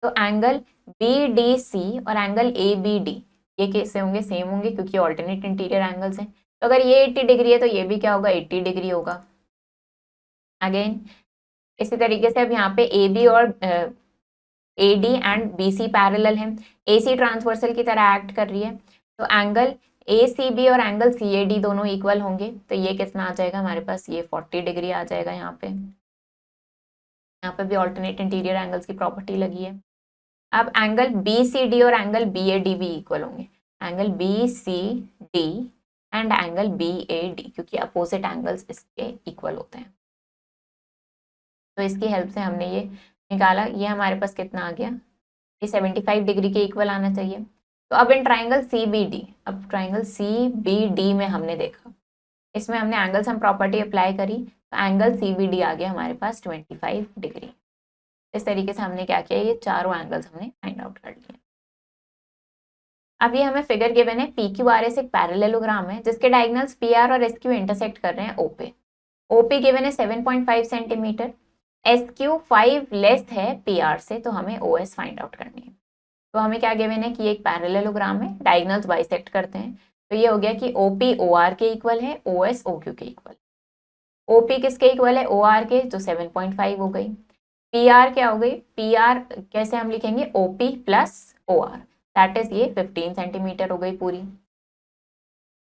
तो एंगल BDC और एंगल ABD ये कैसे होंगे, सेम होंगे क्योंकि ऑल्टरनेट इंटीरियर एंगल्स हैं। तो अगर ये 80 डिग्री है तो ये भी क्या होगा, 80 डिग्री होगा। अगेन इसी तरीके से अब यहाँ पे AB और AD एंड BC पैरेलल है, AC ट्रांसवर्सल की तरह एक्ट कर रही है, तो एंगल ACB और एंगल CAD दोनों इक्वल होंगे। तो ये कितना आ जाएगा हमारे पास, ये 40 डिग्री आ जाएगा। यहाँ पे भी ऑल्टरनेट इंटीरियर एंगल्स की प्रॉपर्टी लगी है। अब एंगल BCD और एंगल BAD भी इक्वल होंगे, angle BCD and angle BAD, क्योंकि अपोजिट एंगल्स इसके इक्वल होते हैं। तो इसकी हेल्प से हमने ये निकाला, ये हमारे पास कितना आ गया, ये 75 डिग्री के इक्वल आना चाहिए। तो अब इन ट्राइंगल CBD, अब ट्राइंगल CBD में हमने देखा, इसमें हमने एंगल सम प्रॉपर्टी अप्लाई करी, तो एंगल CBD आ गया हमारे पास 25 डिग्री। इस तरीके से हमने क्या किया, ये चारों एंगल्स हमने फाइंड आउट कर लिए। अब ये हमें फिगर गिवन है, PQRS एक पैरेललोग्राम है जिसके डायगोनल्स PR और SQ इंटरसेक्ट कर रहे हैं OP। OP गिवन है 7.5 सेंटीमीटर, SQ 5 लेस है PR से, तो हमें OS फाइंड आउट करनी है। तो हमें क्या गिवन है कि ये एक पैरेललोग्राम है, डायगोनल्स बाइसेक्ट करते हैं, तो ये हो गया कि OP OR के इक्वल है, OS OQ के इक्वल। OP किसके इक्वल है, OR के, तो 7.5 हो गई। PR क्या हो गई, PR कैसे हम लिखेंगे, OP plus OR, that is ये 15 सेंटीमीटर हो गई पूरी।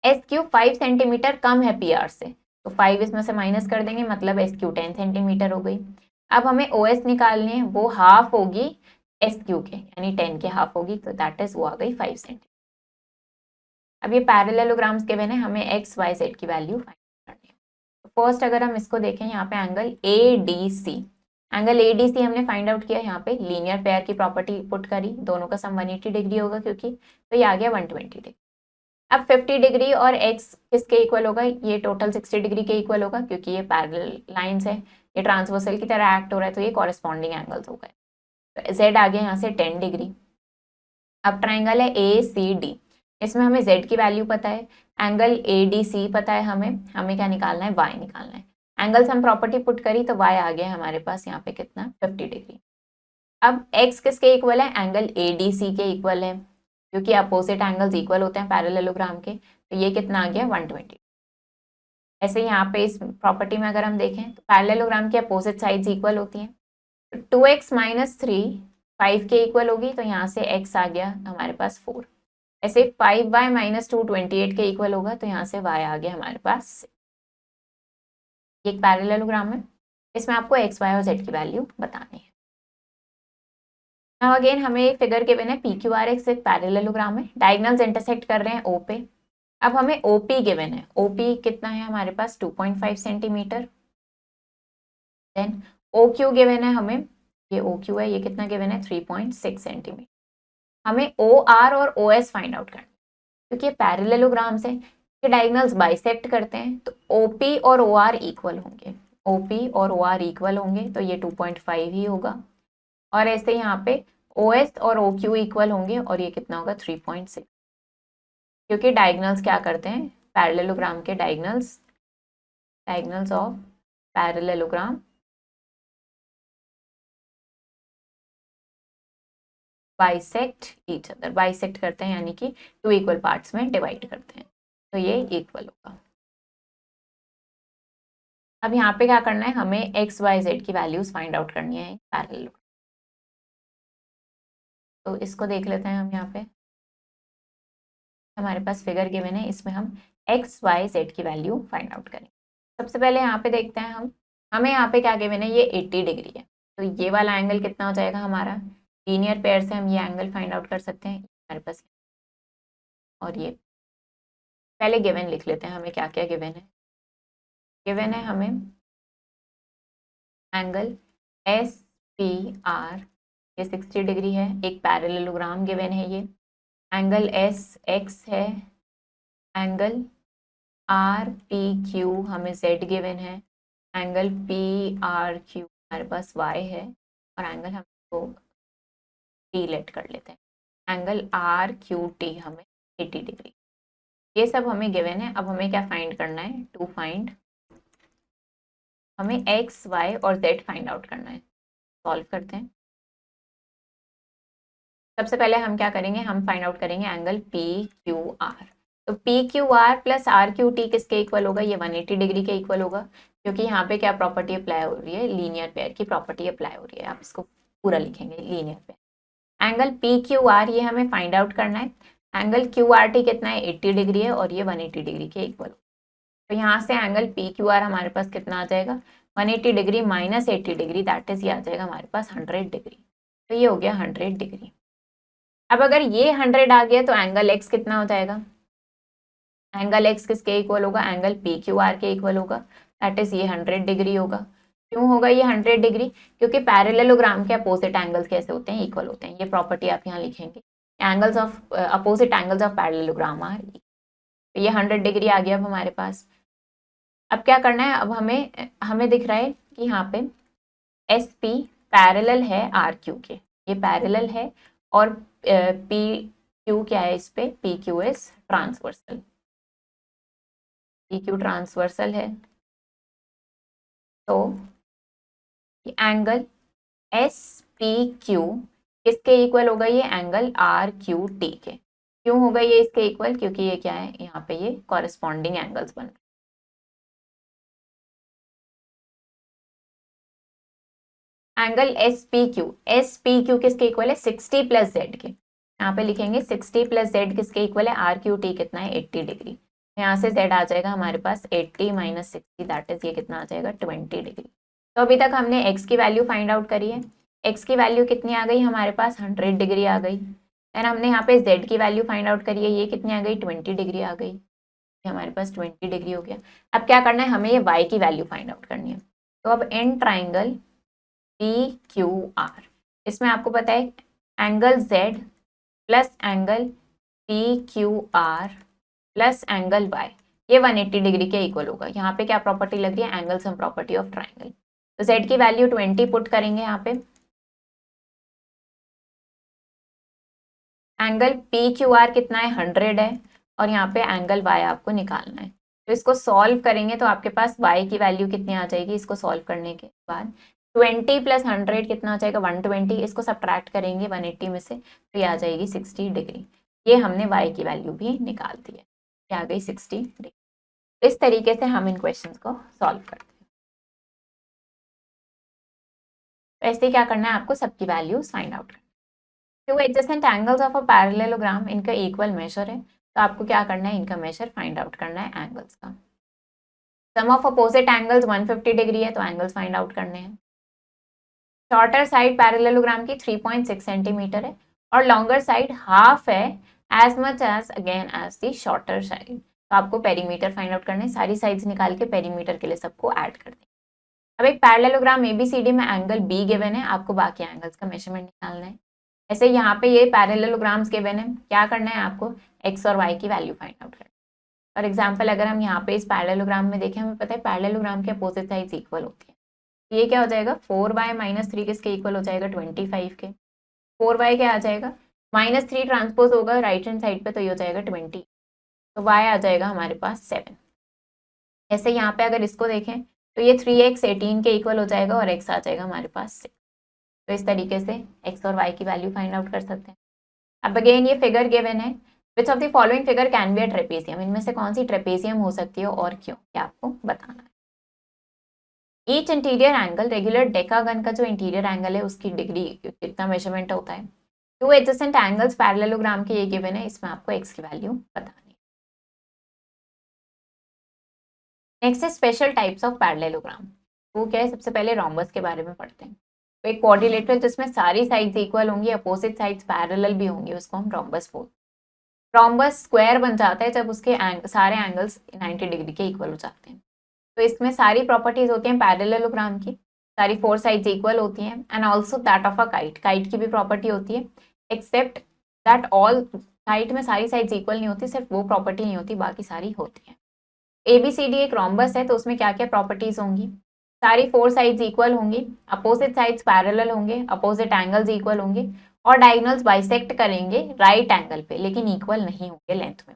SQ 5 सेंटीमीटर कम है PR से, तो 5 इसमें से माइनस कर देंगे, मतलब SQ 10 सेंटीमीटर हो गई। अब हमें OS निकालनी है, वो हाफ होगी SQ के, यानी 10 के हाफ होगी, तो दैट इज वो आ गई 5 सेंटीमीटर। अब ये पैरेललोग्राम्स के बने, हमें X Y Z की वैल्यू फाइंड करनी है। तो फर्स्ट अगर हम इसको देखें, यहाँ पे एंगल ADC, एंगल ADC हमने फाइंड आउट किया, यहाँ पे लीनियर पेयर की प्रॉपर्टी पुट करी, दोनों का सम 180 डिग्री होगा क्योंकि, तो ये आ गया 120 डिग्री। अब 50 डिग्री और X किसके इक्वल होगा, ये टोटल 60 डिग्री के इक्वल होगा क्योंकि ये पैरेलल लाइंस है, ये ट्रांसवर्सल की तरह एक्ट हो रहा है, तो ये कॉरेस्पॉन्डिंग एंगल्स हो गए। तो Z आ गया यहाँ से 10 डिग्री। अब ट्राइंगल है ACD, इसमें हमें Z की वैल्यू पता है, एंगल ADC पता है, हमें क्या निकालना है, Y निकालना है। एंगल्स हम प्रॉपर्टी पुट करी तो Y आ गया हमारे पास यहाँ पे कितना, 50 डिग्री। अब X किसके इक्वल है, एंगल ADC के इक्वल है, क्योंकि अपोजिट एंगल्स इक्वल होते हैं पैरेललोग्राम के, तो ये कितना आ गया, 120। ऐसे यहाँ पे इस प्रॉपर्टी में अगर हम देखें तो पैरेललोग्राम की अपोजिट साइड्स इक्वल होती हैं, तो 2x माइनस 3 5 के इक्वल होगी, तो यहाँ से x आ गया हमारे पास 4। ऐसे 5y माइनस 2 28 के इक्वल होगा, तो यहाँ से y आ गया हमारे पास 6। ये एक पैरेललोग्राम है, इसमें आपको x, y और z की वैल्यू बतानी है। नाउ अगेन हमें एक फिगर के बिना PQRS एक पैरेललोग्राम है, डायगोनल्स इंटरसेक्ट कर रहे हैं O पे। अब हमें OP गिवन है, OP कितना है हमारे पास, 2.5 सेंटीमीटर। देन OQ गिवन है हमें, ये OQ है, ये कितना गिवन है, 3.6 सेंटीमीटर। हमें OR और OS फाइंड आउट करना, क्योंकि पैरेललोग्राम्स है, ये डायगोनल्स बाइसेक्ट करते हैं, तो OP और OR इक्वल होंगे, OP और OR इक्वल होंगे, तो ये 2.5 ही होगा। और ऐसे यहाँ पे OS और OQ इक्वल होंगे, और ये कितना होगा, 3.6, क्योंकि डायगोनल्स क्या करते हैं, पैरेललोग्राम के diagonals of parallelogram bisect each other, bisect करते हैं यानी कि 2 इक्वल पार्ट्स में डिवाइड करते हैं, तो ये इक्वल होगा। अब यहाँ पे क्या करना है, हमें X Y Z की वैल्यूज फाइंड आउट करनी है पैरेलल। तो इसको देख लेते हैं हम यहाँ पे। हमारे पास फिगर गिवन है, इसमें हम एक्स वाई जेड की वैल्यू फाइंड आउट करेंगे। सबसे पहले यहाँ पे देखते हैं हमें यहाँ पे क्या गिवन है, ये 80 डिग्री है। तो ये वाला एंगल कितना हो जाएगा हमारा, लीनियर पेयर से हम ये एंगल फाइंड आउट कर सकते हैं हमारे पास। और ये पहले गिवन लिख लेते हैं, हमें क्या क्या गिवन है। गिवन है हमें एंगल एस पी आर, ये 60 डिग्री है। एक पैरेललोग्राम गिवन है, ये एंगल एस एक्स है। एंगल आर पी क्यू हमें जेड गिवन है। एंगल पी आर क्यू हमारे पास वाई है। और एंगल हम इसको टी लेट कर लेते हैं, एंगल आर क्यू टी हमें 80 डिग्री। ये सब हमें गिवन है। अब हमें क्या फाइंड करना है, टू फाइंड, हमें एक्स वाई और जेड फाइंड आउट करना है। सॉल्व करते हैं। सबसे पहले हम क्या करेंगे, हम फाइंड आउट करेंगे एंगल पी क्यू आर। तो P Q R plus R Q T किसके इक्वल होगा, ये 180 डिग्री के इक्वल होगा, क्योंकि यहाँ पे क्या प्रॉपर्टी अप्लाई हो रही है, लीनियर पेयर की प्रॉपर्टी अप्लाई हो रही है। आप इसको पूरा लिखेंगे, linear pair. Angle P Q are ये हमें फाइंड आउट करना है। एंगल क्यू आर टी कितना है, 80 डिग्री है, और ये 180 डिग्री के इक्वल। तो यहाँ से एंगल पी क्यू आर हमारे पास कितना आ जाएगा, 180 degree minus 80 degree, that is ये आ जाएगा हमारे पास 100 डिग्री। तो ये हो गया 100 डिग्री। अब अगर ये 100 आ गया तो एंगल एक्स कितना हो जाएगा, एंगल एक्स किसके इक्वल होगा, एंगल पी क्यू आर के इक्वल होगा, दैट इज ये 100 डिग्री होगा। क्यों होगा ये 100 डिग्री, क्योंकि पैरेललोग्राम के अपोजिट एंगल्स कैसे होते हैं, इक्वल होते हैं। ये प्रॉपर्टी आप यहाँ लिखेंगे, angles of opposite angles of parallelogram are. तो ये 100 डिग्री आ गया अब हमारे पास। अब क्या करना है, अब हमें दिख रहा है कि यहाँ पे एस पी पैरेलल है आर क्यू के, ये पैरेलल है, और पी क्यू क्या है, इस पे P Q is transversal, P Q transversal है। तो एंगल एस पी क्यू किसके इक्वल होगा, ये एंगल आर क्यू टी के। क्यों होगा ये इसके इक्वल, क्योंकि ये क्या है, यहाँ पे ये कॉरेस्पॉन्डिंग एंगल्स बन रहे हैं। एंगल एस पी क्यू किसके इक्वल है, 60 प्लस जेड के। यहाँ पे लिखेंगे 60 प्लस जेड किसके इक्वल है, आर क्यू टी कितना है, 80 डिग्री। यहाँ से जेड आ जाएगा हमारे पास 80 माइनस 60, दैट इज ये कितना आ जाएगा 20 डिग्री। तो अभी तक हमने एक्स की वैल्यू फाइंड आउट करी है। एक्स की वैल्यू कितनी आ गई हमारे पास, 100 डिग्री आ गई। देन हमने यहाँ पे जेड की वैल्यू फाइंड आउट करी है, ये कितनी आ गई, 20 डिग्री आ गई। हमारे पास 20 डिग्री हो गया। अब क्या करना है, हमें ये वाई की वैल्यू फाइंड आउट करनी है। तो अब in triangle P Q R, इसमें आपको पता है angle Z plus angle P Q R plus angle Y, ये 180 डिग्री के इक्वल होगा। यहाँ पे क्या प्रॉपर्टी लग रही है, angle sum property of triangle. तो जेड की वैल्यू 20 पुट करेंगे यहाँ पे। एंगल पी क्यू आर कितना है, 100 है, और यहाँ पे एंगल वाई आपको निकालना है। तो इसको सॉल्व करेंगे तो आपके पास वाई की वैल्यू कितनी आ जाएगी, इसको सॉल्व करने के बाद 20 प्लस 100 कितना आ जाएगा, 120। इसको सब्ट्रैक्ट करेंगे 180 में से, तो ये आ जाएगी 60 डिग्री। ये हमने वाई की वैल्यू भी निकाल दी है, ये आ गई 60 डिग्री। इस तरीके से हम इन क्वेश्चन को सॉल्व करते हैं। तो ऐसे क्या करना है, आपको सबकी वैल्यूज फाइंड आउट करना है। Two adjacent angles of a parallelogram, इनका इक्वल मेजर है, तो आपको क्या करना है, इनका मेजर फाइंड आउट करना है एंगल्स का। सम ऑफ अपोजिट एंगल्स 150 डिग्री है, तो एंगल्स फाइंड आउट करने हैं। शॉर्टर साइड पैरेललोग्राम की 3.6 सेंटीमीटर है, और लॉन्गर साइड हाफ है, as much as again as the shorter side. तो आपको पेरीमीटर फाइंड आउट करने, सारी साइड्स निकाल के पेरीमीटर के लिए सबको ऐड कर दें। अब एक पैरेललोग्राम एबीसीडी में एंगल बी गिवन है, आपको बाकी एंगल्स का मेजरमेंट निकालना है। ऐसे यहाँ पे ये पैरेललोग्राम्स गिवन है, क्या करना है आपको, एक्स और वाई की वैल्यू फाइंड आउट करना है। फॉर एग्जाम्पल अगर हम यहाँ पे इस पैरेललोग्राम में देखें, हमें पता है पैरेललोग्राम के अपोजिट साइड्स इक्वल होती है। ये क्या हो जाएगा, 4y माइनस 3 किसके इक्वल हो जाएगा, 25 के। 4y क्या आ जाएगा, -3 ट्रांसपोज होगा राइट हैंड साइड पे, तो ये हो जाएगा 20। तो y आ जाएगा हमारे पास 7। ऐसे यहाँ पे अगर इसको देखें तो ये 3x 18 के इक्वल हो जाएगा, और x आ जाएगा हमारे पास 6। तो इस तरीके से x और y की वैल्यू फाइंड आउट कर सकते हैं। अब अगेन ये फिगर गिवन है, which of the following figure can be a trapezium, इनमें से कौन सी ट्रेपेजियम हो सकती है और क्यों, क्या आपको बताना है। Each interior angle, regular decagon का जो इंटीरियर एंगल है उसकी डिग्री कितना मेजरमेंट होता है, टू एडजेसेंट एंगल्स पैरेललोग्राम के ये गिवन है, इसमें आपको x की वैल्यू बतानी है। नेक्स्ट है स्पेशल टाइप्स ऑफ पैरेललोग्राम। वो क्या है, सबसे पहले रोम्बस के बारे में पढ़ते हैं। तो एक क्वाड्रिलेटरल जिसमें सारी साइड्स इक्वल होंगी, अपोजिट साइड्स पैरेलल भी होंगी, उसको हम रोम्बस बोलते हैं। रोम्बस स्क्वायर बन जाता है जब उसके सारे एंगल्स 90 डिग्री के इक्वल हो जाते हैं। तो इसमें सारी प्रॉपर्टीज होती हैं पैरेललोग्राम की, सारी 4 साइड्स इक्वल होती हैं, and also that of a kite, kite की भी प्रॉपर्टी होती है, एक्सेप्ट दैट ऑल, काइट में सारी साइड्स इक्वल नहीं होती, सिर्फ वो प्रॉपर्टी नहीं होती, बाकी सारी होती हैं। ABCD एक रोम्बस है, तो उसमें क्या क्या प्रॉपर्टीज होंगी, सारी 4 साइड्स इक्वल होंगी, अपोजिट साइड्स पैरेलल होंगे, अपोजिट एंगल्स इक्वल होंगे, और डायगोनल्स बाइसेक्ट करेंगे राइट एंगल पे, लेकिन इक्वल नहीं होंगे लेंथ में।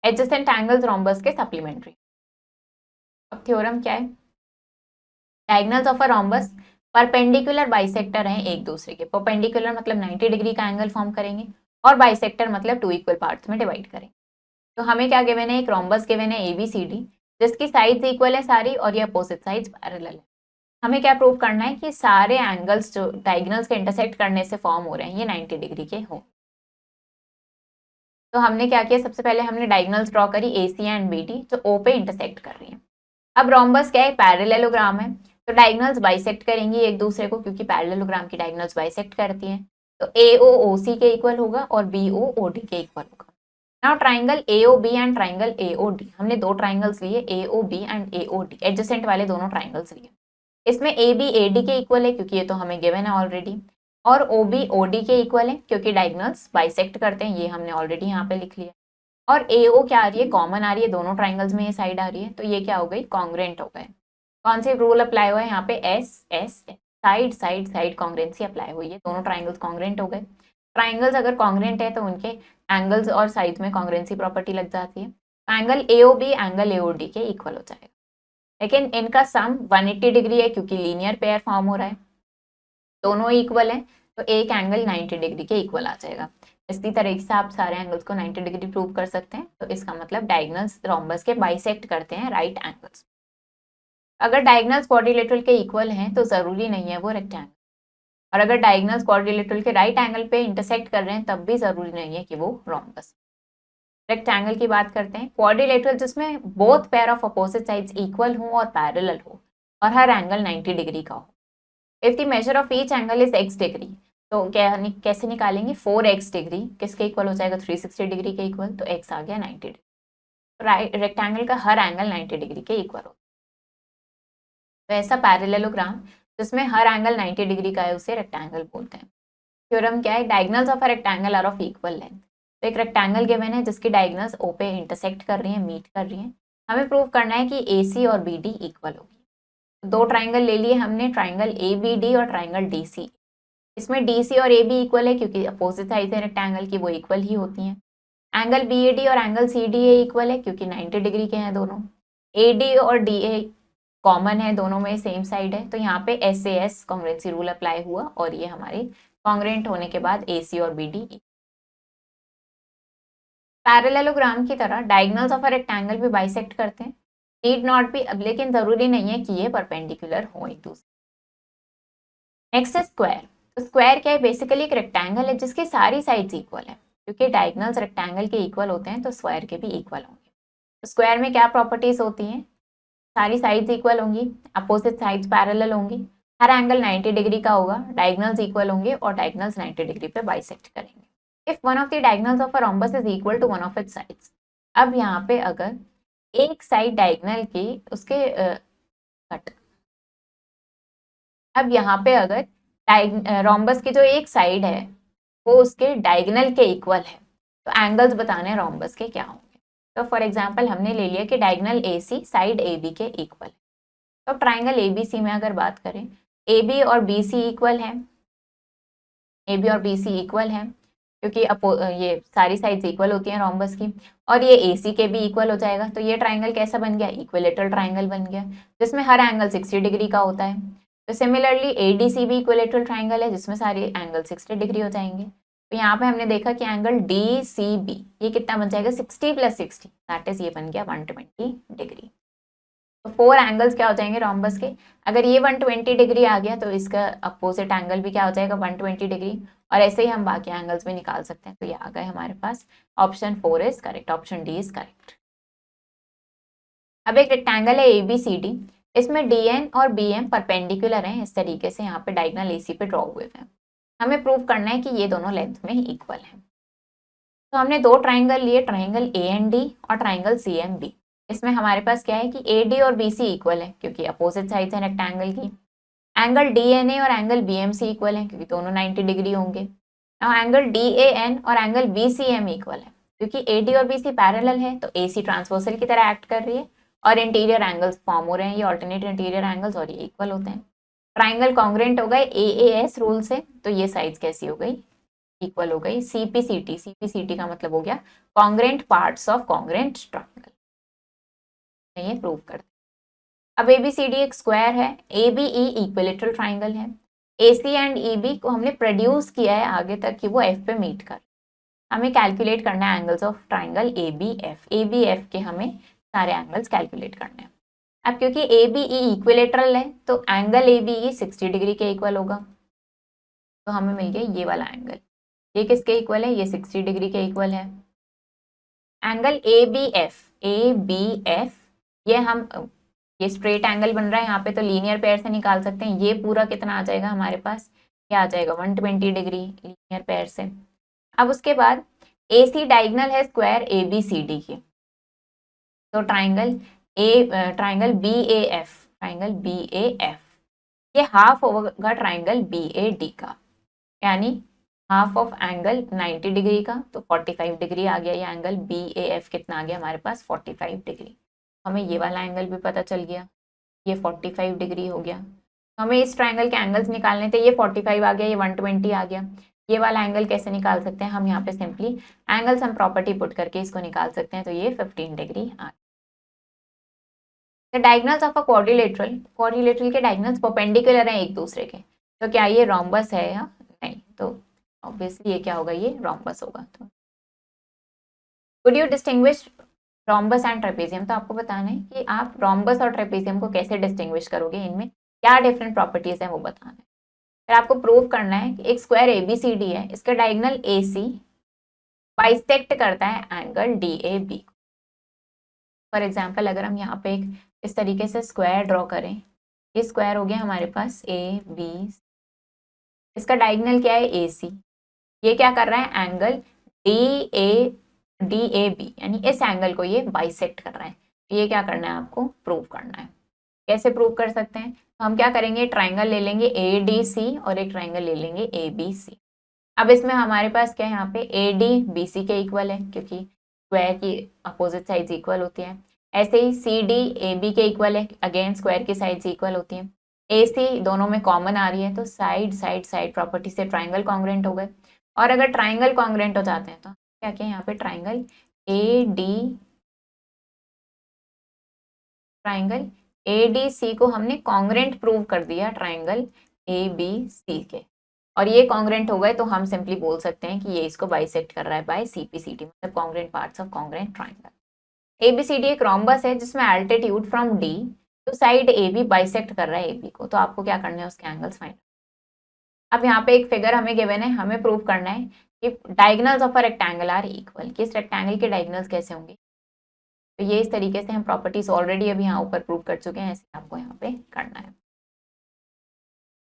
एडजेसेंट एंगल्स रोम्बस के सप्लीमेंट्री। अब थ्योरम क्या है, diagonals of a rhombus perpendicular bisector हैं एक दूसरे के। परपेंडिकुलर मतलब 90 डिग्री का एंगल फॉर्म करेंगे, और बाइसेक्टर मतलब 2 इक्वल पार्ट्स में डिवाइड करेंगे। तो हमें क्या गिवन है, एक रोम्बस गिवन है ABCD, जिसकी साइड्स इक्वल है सारी, और ये अपोजिट साइड्स पैरेलल है। हमें क्या प्रूव करना है कि सारे एंगल्स जो डायगोनल्स के इंटरसेक्ट करने से फॉर्म हो रहे हैं ये 90 डिग्री के हों। तो हमने क्या किया, सबसे पहले हमने डायगोनल्स ड्रॉ करी AC एंड BD, जो O पे इंटरसेक्ट कर रही है। अब रोम्बस क्या है, पैरेललोग्राम है, तो डायगोनल्स बाइसेक्ट करेंगी एक दूसरे को, क्योंकि पैरेललोग्राम की डायगोनल्स बाइसेक्ट करती हैं। तो AO OC के इक्वल होगा और BO OD के इक्वल होगा। Now triangle AOB and triangle AOD, हमने दो ट्राइंगल्स लिए, AOB एंड AOD, एडजेसेंट वाले दोनों ट्राइंगल्स लिए। इसमें AB AD के इक्वल है, क्योंकि ये तो हमें गिवन है ऑलरेडी, और OB OD के इक्वल है, क्योंकि डायगोनल्स बाइसेक्ट करते हैं, ये हमने ऑलरेडी यहाँ पे लिख लिया। और AO क्या आ रही है, कॉमन आ रही है, दोनों ट्राइंगल्स में ये साइड आ रही है, तो ये क्या हो गई, कॉन्ग्रुएंट हो गए। कौन से रूल अप्लाई हुआ है यहाँ पे, S side side side congruency apply हुई है, दोनों ट्राइंगल्स कॉन्ग्रुएंट हो गए। ट्राइंगल्स अगर कॉन्ग्रुएंट है तो उनके एंगल्स और साइड्स में कॉन्ग्रुएंसी प्रॉपर्टी लग जाती है। एंगल AOB एंगल AOD के इक्वल हो जाएगा, लेकिन इनका सम 180 डिग्री है, क्योंकि लीनियर पेयर फॉर्म हो रहा है, दोनों इक्वल है, तो एक एंगल 90 डिग्री के इक्वल आ जाएगा। इसी तरीके से आप सारे एंगल्स को 90 डिग्री प्रूव कर सकते हैं। तो इसका मतलब डायगोनल्स रोम्बस के बाइसेक्ट करते हैं राइट एंगल्स। अगर डायगोनल्स क्वाड्रिलेटरल के इक्वल हैं तो जरूरी नहीं है वो रेक्टेंगल, और अगर डायगोनल्स क्वाड्रिलेटरल के राइट एंगल पे इंटरसेक्ट कर रहे हैं तब भी जरूरी नहीं है कि वो रोम्बस। रेक्टेंगल की बात करते हैं, क्वाड्रिलेटरल जिसमें both pair of opposite sides equal हो और पैरेलल हो, और हर एंगल 90 डिग्री का हो। If the measure of each angle is x degree, तो कैसे निकालेंगे, 4x डिग्री किसके इक्वल हो जाएगा, 360 डिग्री के इक्वल, तो x आ गया 90 डिग्री। राइट, रेक्टेंगल का हर एंगल 90 डिग्री के इक्वल हो, तो ऐसा पैरेललोग्राम जिसमें हर एंगल 90 डिग्री का है उसे रेक्टेंगल बोलते हैं। थ्योरम क्या है, diagonals of a rectangle are of equal length. तो एक रेक्टेंगल गिवन है जिसकी डायगोनल्स O पे इंटरसेक्ट कर रही है, मीट कर रही है। हमें प्रूव करना है कि AC और BD इक्वल होगी। दो ट्राइंगल ले लिए हमने, ट्राइंगल ABD और ट्राइंगल DC। इसमें DC और AB इक्वल है, क्योंकि अपोजिट साइड है रेक्टेंगल की, वो इक्वल ही होती हैं। एंगल BAD और एंगल CDA इक्वल है, क्योंकि 90 डिग्री के हैं दोनों। AD और DA कॉमन है, दोनों में सेम साइड है, तो यहाँ पे SAS कॉन्ग्रुएंसी रूल अप्लाई हुआ, और ये हमारे कॉन्ग्रुएंट होने के बाद AC और BD। पैरेललोग्राम की तरह डायगोनल्स ऑफ अ रेक्टेंगल भी बाइसेक्ट करते हैं, नीड नॉट बी, अब लेकिन जरूरी नहीं है कि ये परपेंडिकुलर हो एक दूसरे। नेक्स्ट है स्क्वायर। तो स्क्वायर क्या है, बेसिकली एक रेक्टेंगल है जिसकी सारी साइड्स इक्वल है, क्योंकि डायगोनल्स रेक्टेंगल के इक्वल होते हैं तो स्क्वायर के भी इक्वल होंगे। तो स्क्वायर में क्या प्रॉपर्टीज होती हैं, सारी साइड्स इक्वल होंगी, अपोजिट साइड्स पैरेलल होंगी, हर एंगल 90 डिग्री का होगा, डायगोनल्स इक्वल होंगे, और डायगोनल्स 90 डिग्री पे बाइसेक्ट करेंगे। If one of the diagonals of a rhombus is equal to one of its sides, अब यहाँ पे अगर एक साइड डायगोनल की उसके कट, अब यहाँ पे अगर रोम्बस की जो एक साइड है वो उसके डायगोनल के इक्वल है, तो एंगल्स बताने रोम्बस के क्या होंगे। तो फॉर एग्जांपल हमने ले लिया कि डायगोनल AC साइड AB के इक्वल है। तो ट्राइंगल ABC में अगर बात करें, AB और BC इक्वल है, AB और BC इक्वल है, क्योंकि ये सारी साइड्स इक्वल होती हैं रोम्बस की, और ये AC के भी इक्वल हो जाएगा। तो ये ट्राइंगल कैसा बन गया, इक्विलेटरल ट्राइंगल बन गया, जिसमें हर एंगल 60 डिग्री का होता है। तो सिमिलरली ADC भी इक्विलेटरल ट्राइंगल है, जिसमें सारे एंगल 60 डिग्री हो जाएंगे। तो यहाँ पे हमने देखा कि एंगल DCB ये कितना बन जाएगा, 60 + 60, दैट इज ये बन गया 120 डिग्री। तो 4 एंगल्स क्या हो जाएंगे रोम्बस के। अगर ये 120 डिग्री आ गया तो इसका अपोजिट एंगल भी क्या हो जाएगा 120 डिग्री, और ऐसे ही हम बाकी एंगल्स भी निकाल सकते हैं। तो ये आ गए हमारे पास, option 4 is correct, option D is correct. अब एक रेक्टेंगल है ABCD, इसमें DN और BM परपेंडिकुलर हैं, इस तरीके से यहाँ पे डायगोनल AC पे ड्रॉ हुए हैं। हमें प्रूव करना है कि ये दोनों लेंथ में इक्वल हैं। तो हमने दो ट्राइंगल लिए, ट्राइंगल AND और ट्राइंगल CMB। इसमें हमारे पास क्या है कि AD और BC इक्वल है क्योंकि अपोजिट साइड्स हैं रेक्टेंगल की। एंगल DNA और एंगल BMC इक्वल है क्योंकि दोनों 90 डिग्री होंगे। और एंगल DAN और एंगल BCM इक्वल है क्योंकि AD और BC पैरेलल है, तो AC ट्रांसवर्सल की तरह एक्ट कर रही है और इंटीरियर एंगल्स फॉर्म हो रहे हैं, ये ऑल्टरनेट इंटीरियर एंगल्स, और ये इक्वल होते हैं। ट्राइंगल कॉन्ग्रेंट हो गए AAS रूल से, तो ये साइड्स कैसी हो गई, इक्वल हो गई। CPCT का मतलब हो गया congruent parts of congruent triangle, ये प्रूव करते हैं। अब ABCD एक स्क्वायर है, ABE इक्विलेटरल ट्राइंगल है। AC एंड EB को हमने प्रोड्यूस किया है आगे तक कि वो F पे मीट कर। हमें कैलकुलेट करना है एंगल्स ऑफ ट्राइंगल ABF के हमें सारे एंगल्स कैलकुलेट करने हैं। अब क्योंकि ABE इक्विलेटरल है तो एंगल ABE 60 डिग्री के इक्वल होगा, तो हमें मिल गया ये वाला एंगल। ये किसके इक्वल है, ये 60 डिग्री के इक्वल है। एंगल ABF ये स्ट्रेट एंगल बन रहा है यहाँ पे, तो लीनियर पेयर से निकाल सकते हैं। ये पूरा कितना आ जाएगा हमारे पास, ये आ जाएगा 120 डिग्री लीनियर पेयर से। अब उसके बाद AC डायगोनल है स्क्वायर ABCD की, तो ट्राइंगल BAF ये हाफ होगा ट्राइंगल BAD का, यानी हाफ ऑफ एंगल 90 डिग्री का, तो 45 डिग्री आ गया। ये एंगल BAF कितना आ गया हमारे पास 45 डिग्री। हमें ये वाला एंगल भी पता चल गया, ये 45 डिग्री हो गया। तो हमें इस ट्राइंगल के एंगल्स निकालने थे, ये 45 आ गया, ये 120 आ गया। ये वाला एंगल कैसे निकाल सकते हैं हम, यहाँ पे simply angle sum property put करके इसको निकाल सकते हैं, तो ये 15 डिग्री आ गया। The diagonals of a quadrilateral के डायगोनल्स परपेंडिकुलर हैं एक दूसरे के, तो क्या ये रोम्बस है या नहीं, तो ऑब्वियसली ये क्या होगा, ये रोम्बस होगा। तो would you distinguish rhombus and trapezium, तो आपको बताना है कि आप रोम्बस और ट्रेपेजियम को कैसे डिस्टिंग्विश करोगे, इनमें क्या डिफरेंट प्रॉपर्टीज हैं वो बताना है। फिर आपको प्रूव करना है कि एक स्क्वायर ABCD है, इसका डायगोनल AC बाइसेक्ट करता है एंगल DAB। फॉर एग्जाम्पल अगर हम यहाँ पे एक इस तरीके से स्क्वायर ड्रॉ करें, ये स्क्वायर हो गया हमारे पास AB, इसका डायगोनल क्या है AC, ये क्या कर रहा है एंगल DAB, यानी इस एंगल को ये बाइसेक्ट कर रहा है। ये क्या करना है आपको प्रूव करना है। कैसे प्रूव कर सकते हैं, तो हम क्या करेंगे, ट्राइंगल ले लेंगे ADC और एक ट्राइंगल ले लेंगे ABC। अब इसमें हमारे पास क्या है, यहाँ पे AD BC के इक्वल है क्योंकि स्क्वायर की अपोजिट साइड्स इक्वल होती है। ऐसे ही CD AB के इक्वल है, अगेन स्क्वायर की साइड्स इक्वल होती हैं। AC दोनों में कॉमन आ रही है, तो साइड प्रॉपर्टी से ट्राइंगल कॉन्ग्रेंट हो गए। और अगर ट्राइंगल कॉन्ग्रेंट हो जाते हैं तो क्या क्या यहाँ पे ट्राइंगल ADC को हमने कॉन्ग्रेंट प्रूव कर दिया ट्राइंगल ABC के, और ये कॉन्ग्रेंट हो गए तो हम सिंपली बोल सकते हैं कि ये इसको बाइसेक्ट कर रहा है बाय CPCT, मतलब congruent parts of congruent triangle. ABCD एक रोम्बस है जिसमें एल्टीट्यूड फ्रॉम D तो साइड AB बाइसेक्ट कर रहा है AB को, तो आपको क्या करना है उसके एंगल्स फाइंड। अब यहाँ पे एक फिगर हमें गिवन है, हमें प्रूव करना है कि diagonals of a rectangle are equal, कि इस रेक्टेंगल के डायगोनल्स कैसे होंगे। तो ये इस तरीके से हम प्रॉपर्टीज ऑलरेडी अभी यहाँ ऊपर प्रूव कर चुके हैं, ऐसे आपको यहाँ पे करना है।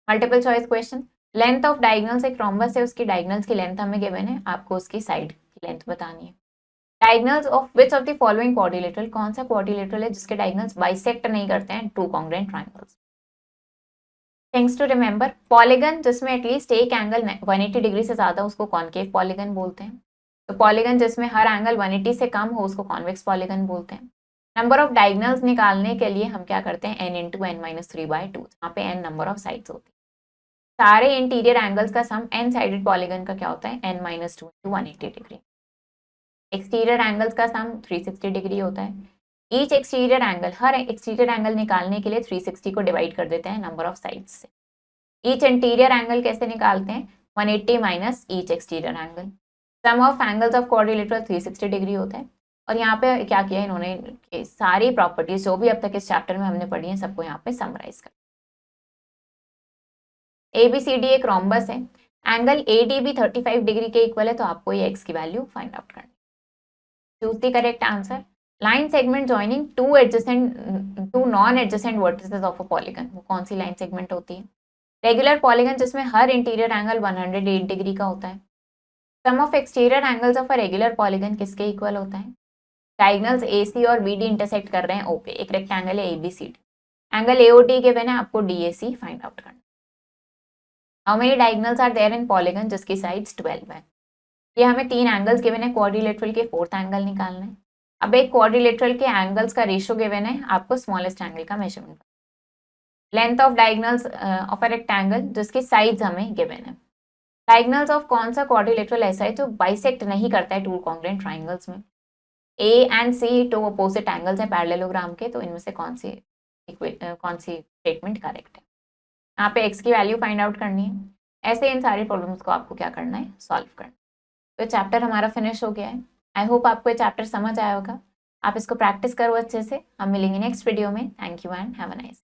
Multiple choice question, length of diagonals, एक रोम्बस है उसकी डायगोनल्स की लेंथ हमें गिवन है, आपको उसकी साइड की लेंथ बतानी है। Diagonals of which of the following quadrilateral, कौन सा क्वाड्रिलेटरल है जिसके डायगोनल्स बाइसेक्ट नहीं करते हैं to congruent triangles. Things to remember, polygon जिसमें एटलीस्ट एक एंगल 180 डिग्री से ज्यादा उसको कॉन्केव पॉलीगन बोलते हैं। तो पॉलीगन जिसमें हर एंगल 180 से कम हो उसको कॉन्वेक्स पॉलीगन बोलते हैं। नंबर ऑफ डायगोनल्स निकालने के लिए हम क्या करते हैं, n इंटू n माइनस 3/2, जहाँ पे n नंबर ऑफ साइड्स होती है। सारे इंटीरियर एंगल्स का सम n साइडेड पॉलीगन का क्या होता है, n minus 2 into 180 degree. Exterior angles का सम 360 डिग्री होता है। ईच एक्सटीरियर एंगल, हर एक्सटीरियर एंगल निकालने के लिए 360 को डिवाइड कर देते हैं नंबर ऑफ साइड्स से। ईच इंटीरियर एंगल कैसे निकालते हैं, 180 minus each exterior angle. Sum of angles of quadrilateral 360 degree होता है। और यहाँ पे क्या किया इन्होंने कि सारी प्रॉपर्टीज जो भी अब तक इस चैप्टर में हमने पढ़ी है सबको यहाँ पे समराइज कर। ABCD एक रोम्बस है, एंगल ADB 35 डिग्री के इक्वल है, तो आपको ये x की वैल्यू फाइंड आउट करनी। Choose the correct answer. Line segment joining two non adjacent vertices of a polygon, वो कौन सी लाइन सेगमेंट होती है? रेगुलर पॉलीगन जिसमें हर इंटीरियर एंगल 108 डिग्री का होता है। Sum of exterior angles of a regular polygon किसके इक्वल होता है? डायगनल्स AC और BD इंटरसेक्ट कर रहे हैं O पे, एक रेक्टेंगल है ABCD, एंगल AOD गिवन है, आपको DAC फाइंड आउट करना। How many diagonals are there in polygon जिसकी साइड्स 12 है? ये हमें 3 एंगल्स गिवन है, क्वाड्रिलेटरल के 4th एंगल निकालना है। अब एक क्वाड्रिलेटरल के एंगल्स का रेशियो गिवन है, आपको स्मॉलेस्ट एंगल का measurement. Length of diagonals of a rectangle जिसकी साइड्स हमें गिवन है। डायगनल्स ऑफ कौन सा क्वाड्रिलेटरल ऐसा है जो बाइसेक्ट नहीं करता है टू कॉन्ग्रुएंट ट्राइंगल्स में? A and C two opposite angles हैं पैरेललोग्राम के, तो इनमें से कौन सी स्टेटमेंट करेक्ट है? यहाँ पे x की वैल्यू फाइंड आउट करनी है। ऐसे इन सारी प्रॉब्लम्स को आपको क्या करना है? सॉल्व करना है। तो चैप्टर हमारा फिनिश हो गया है। आई होप आपको ये चैप्टर समझ आया होगा। आप इसको प्रैक्टिस करो अच्छे से। हम मिलेंगे नेक्स्ट वीडियो में। Thank you and have a nice.